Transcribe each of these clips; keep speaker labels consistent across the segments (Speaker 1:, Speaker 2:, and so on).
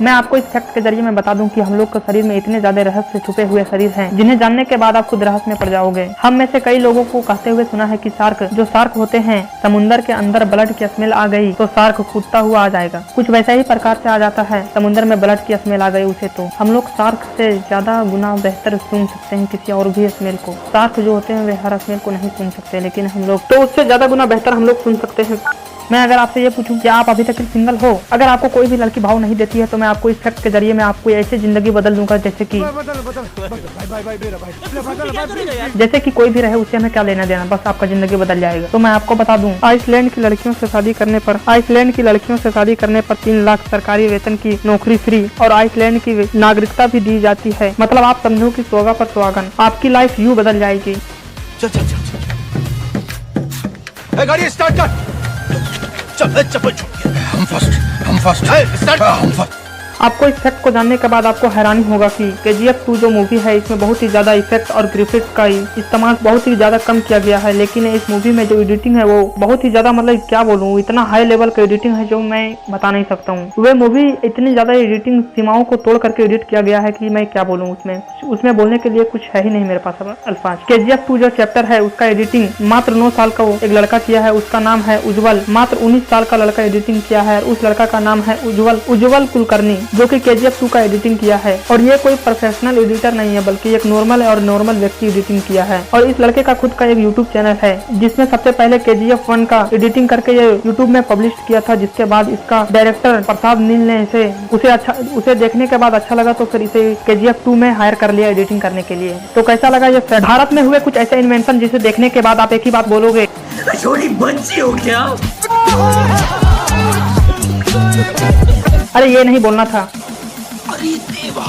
Speaker 1: मैं आपको इस फैक्ट के जरिए मैं बता दूं कि हम लोग के शरीर में इतने ज्यादा रहस्य छुपे हुए शरीर हैं जिन्हें जानने के बाद आप खुद रहस्य में पड़ जाओगे। हम में से कई लोगों को कहते हुए सुना है कि शार्क होते हैं, समुद्र के अंदर ब्लड की स्मेल आ गई तो शार्क कूदता हुआ आ जाएगा। कुछ वैसा ही प्रकार से आ जाता है, समुद्र में ब्लड की स्मेल आ गई उसे तो हम लोग शार्क से ज्यादा गुना बेहतर सुन सकते हैं किसी और भी स्मेल को। शार्क जो होते हैं वे हर स्मेल को नहीं सुन सकते, लेकिन हम लोग तो उससे ज्यादा गुना बेहतर हम लोग सुन सकते हैं। मैं अगर आपसे ये पूछूं कि आप अभी तक सिंगल हो, अगर आपको कोई भी लड़की भाव नहीं देती है तो मैं आपको इस फैक्ट के जरिए मैं आपको ऐसे जिंदगी बदल दूंगा जैसे कि कोई भी रहे उससे हमें क्या लेना देना, बस आपका जिंदगी बदल जाएगा। तो मैं आपको बता दूं, आइसलैंड की लड़कियों से शादी करने पर 3 लाख सरकारी वेतन की नौकरी फ्री और आइसलैंड की नागरिकता भी दी जाती है। मतलब आप समझो कि सोगा पर सुहागन, आपकी लाइफ यूं बदल जाएगी।
Speaker 2: गाड़ी स्टार्ट कर। चप्पल छूट गया। हम फर्स्ट।
Speaker 1: आपको इस फैक्ट को जानने के बाद आपको हैरानी होगा कि KGF 2 जो मूवी है इसमें बहुत ही ज्यादा इफेक्ट और ग्राफिक्स का इस्तेमाल बहुत ही ज्यादा कम किया गया है, लेकिन इस मूवी में जो एडिटिंग है वो बहुत ही ज्यादा, मतलब क्या बोलूं, इतना हाई लेवल का एडिटिंग है जो मैं बता नहीं सकता हूँ। वे मूवी इतनी ज्यादा एडिटिंग सीमाओं को तोड़ करके एडिट किया गया है कि मैं क्या बोलूँ, उसमें बोलने के लिए कुछ है ही नहीं मेरे पास अल्फाज। KGF 2 जो चैप्टर है उसका एडिटिंग मात्र 9 साल का एक लड़का किया है, उसका नाम है उज्जवल। मात्र 19 साल का लड़का एडिटिंग किया है, उस लड़का का नाम है उज्जवल कुलकर्णी, जो कि KGF 2 का एडिटिंग किया है। और ये कोई प्रोफेशनल एडिटर नहीं है बल्कि एक नॉर्मल व्यक्ति एडिटिंग किया है। और इस लड़के का खुद का एक यूट्यूब चैनल है जिसमें सबसे पहले KGF 1 का एडिटिंग करके ये यूट्यूब में पब्लिश किया था, जिसके बाद इसका डायरेक्टर प्रसाद नील ने उसे देखने के बाद अच्छा लगा तो फिर इसे KGF 2 में हायर कर लिया एडिटिंग करने के लिए। तो कैसा लगा ये फ्रेंड? भारत में हुए कुछ ऐसे इन्वेंशन जिसे देखने के बाद आप एक ही बात बोलोगे,
Speaker 3: छोटी बच्ची हो क्या?
Speaker 1: अरे ये नहीं बोलना था।
Speaker 3: अरे देवा।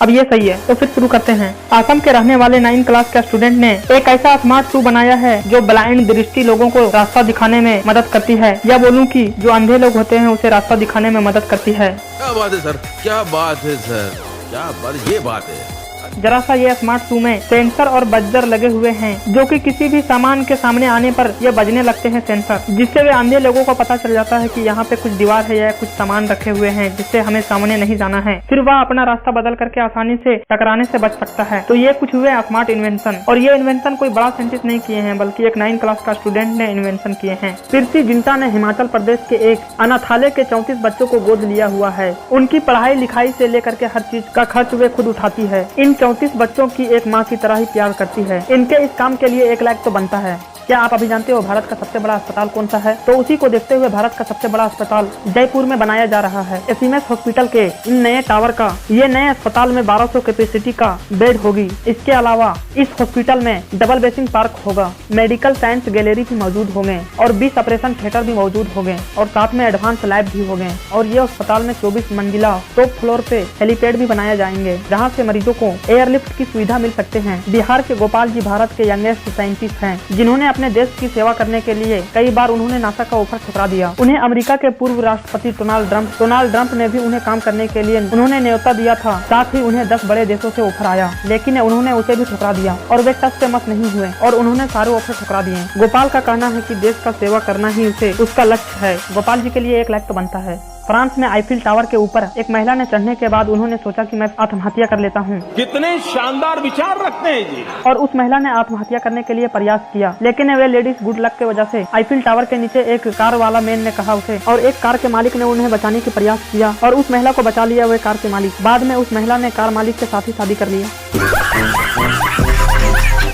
Speaker 1: अब ये सही है, तो फिर शुरू करते हैं। असम के रहने वाले 9 क्लास के स्टूडेंट ने एक ऐसा स्मार्ट टू बनाया है जो ब्लाइंड दृष्टि लोगों को रास्ता दिखाने में मदद करती है, या बोलूं कि जो अंधे लोग होते हैं उसे रास्ता दिखाने में मदद करती है।
Speaker 2: क्या बात है सर, क्या बात है सर, क्या बात, ये बात है।
Speaker 1: जरा सा ये स्मार्ट शू में सेंसर और बजर लगे हुए हैं जो कि किसी भी सामान के सामने आने पर ये बजने लगते हैं सेंसर, जिससे वे अंधे लोगों को पता चल जाता है कि यहाँ पे कुछ दीवार है या कुछ सामान रखे हुए हैं जिससे हमें सामने नहीं जाना है। फिर वह अपना रास्ता बदल करके आसानी से टकराने से बच सकता है। तो ये कुछ हुए स्मार्ट इन्वेंशन, और ये इन्वेंशन कोई बड़ा साइंटिस्ट नहीं किए हैं बल्कि एक 9 क्लास का स्टूडेंट ने इन्वेंशन किए हैं। प्रीति जिंटा ने हिमाचल प्रदेश के एक अनाथालय के 34 बच्चों को गोद लिया हुआ है। उनकी पढ़ाई लिखाई से लेकर के हर चीज का खर्च वे खुद उठाती है। इन 34 बच्चों की एक माँ की तरह ही प्यार करती है। इनके इस काम के लिए 1 लाख तो बनता है। क्या आप अभी जानते हो भारत का सबसे बड़ा अस्पताल कौन सा है? तो उसी को देखते हुए भारत का सबसे बड़ा अस्पताल जयपुर में बनाया जा रहा है। एसएमएस हॉस्पिटल के इन नए टावर का ये नए अस्पताल में 1200 कैपेसिटी का बेड होगी। इसके अलावा इस हॉस्पिटल में डबल बेसिंग पार्क होगा, मेडिकल साइंस गैलरी भी मौजूद होंगे और 20 ऑपरेशन थिएटर भी मौजूद होंगे और साथ में एडवांस लैब भी होंगे। और ये अस्पताल में 24 मंजिला टॉप फ्लोर पे हेलीपैड भी बनाए जाएंगे जहाँ से मरीजों को एयरलिफ्ट की सुविधा मिल सकते हैं। बिहार के गोपाल जी भारत के यंगेस्ट साइंटिस्ट हैं जिन्होंने अपने देश की सेवा करने के लिए कई बार उन्होंने नासा का ऑफर ठुकरा दिया। उन्हें अमेरिका के पूर्व राष्ट्रपति डोनाल्ड ट्रंप ने भी उन्हें काम करने के लिए उन्होंने न्योता दिया था। साथ ही उन्हें 10 बड़े देशों से ऑफर आया, लेकिन उन्होंने उसे भी ठुकरा दिया और वे टस से मत नहीं हुए और उन्होंने सारे ऑफर ठुकरा दिए। गोपाल का कहना है कि देश का सेवा करना ही उसे उसका लक्ष्य है। गोपाल जी के लिए 1 लाख तो बनता है। फ्रांस में आईफिल टावर के ऊपर एक महिला ने चढ़ने के बाद उन्होंने सोचा कि मैं आत्महत्या कर लेता हूँ।
Speaker 4: कितने शानदार विचार रखते हैं जी।
Speaker 1: और उस महिला ने आत्महत्या करने के लिए प्रयास किया, लेकिन वे लेडीज गुड लक के वजह से आईफिल टावर के नीचे एक कार वाला मैन ने कहा उसे, और एक कार के मालिक ने उन्हें बचाने की प्रयास किया और उस महिला को बचा लिया वे कार के मालिक। बाद में उस महिला ने कार मालिक के साथ ही शादी कर लिया।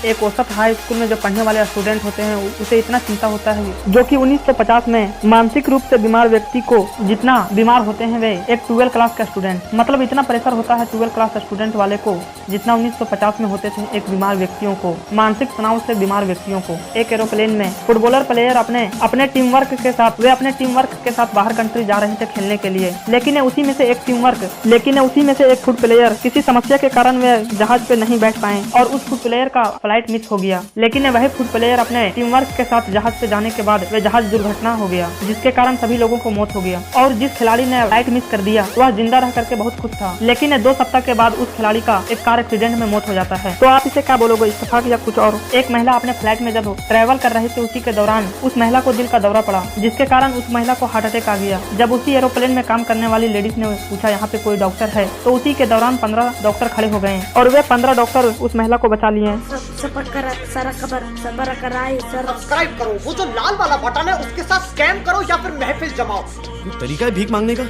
Speaker 1: एक औसत हाई स्कूल में जो पढ़ने वाले स्टूडेंट होते हैं उसे इतना चिंता होता है जो कि 1950 में मानसिक रूप से बीमार व्यक्ति को जितना बीमार होते हैं वे एक 12 क्लास का स्टूडेंट, मतलब इतना प्रेशर होता है 12 क्लास स्टूडेंट वाले को जितना 1950 में होते थे एक बीमार व्यक्तियों को, मानसिक तनाव से बीमार व्यक्तियों को। एक एरोप्लेन में फुटबॉलर प्लेयर अपने टीम वर्क के साथ बाहर कंट्री जा रहे थे खेलने के लिए, लेकिन उसी में से एक फुट प्लेयर किसी समस्या के कारण वे जहाज पे नहीं बैठ पाए और उस फुट प्लेयर का फ्लाइट मिस हो गया। लेकिन वही फुट प्लेयर अपने टीम वर्क के साथ जहाज पे जाने के बाद वह जहाज दुर्घटना हो गया, जिसके कारण सभी लोगों को मौत हो गया। और जिस खिलाड़ी ने फ्लाइट मिस कर दिया वह जिंदा रह करके बहुत खुश था। लेकिन 2 सप्ताह के बाद उस खिलाड़ी का एक कार एक्सीडेंट में मौत हो जाता है। तो आप इसे क्या बोलोगे, इत्तेफाक या कुछ और? एक महिला अपने फ्लाइट में जब ट्रैवल कर रही थी, उसी के दौरान उस महिला को दिल का दौरा पड़ा, जिसके कारण उस महिला को हार्ट अटैक आ गया। जब उसी एरोप्लेन में काम करने वाली लेडीज ने पूछा यहाँ पे कोई डॉक्टर है, तो उसी के दौरान 15 डॉक्टर खड़े हो गए और वे 15 डॉक्टर उस महिला को बचा लिए।
Speaker 5: सब्सक्राइब करो, वो जो लाल वाला बटन है उसके साथ स्कैम करो या फिर महफिल जमाओ।
Speaker 6: तरीका है भीख मांगने का।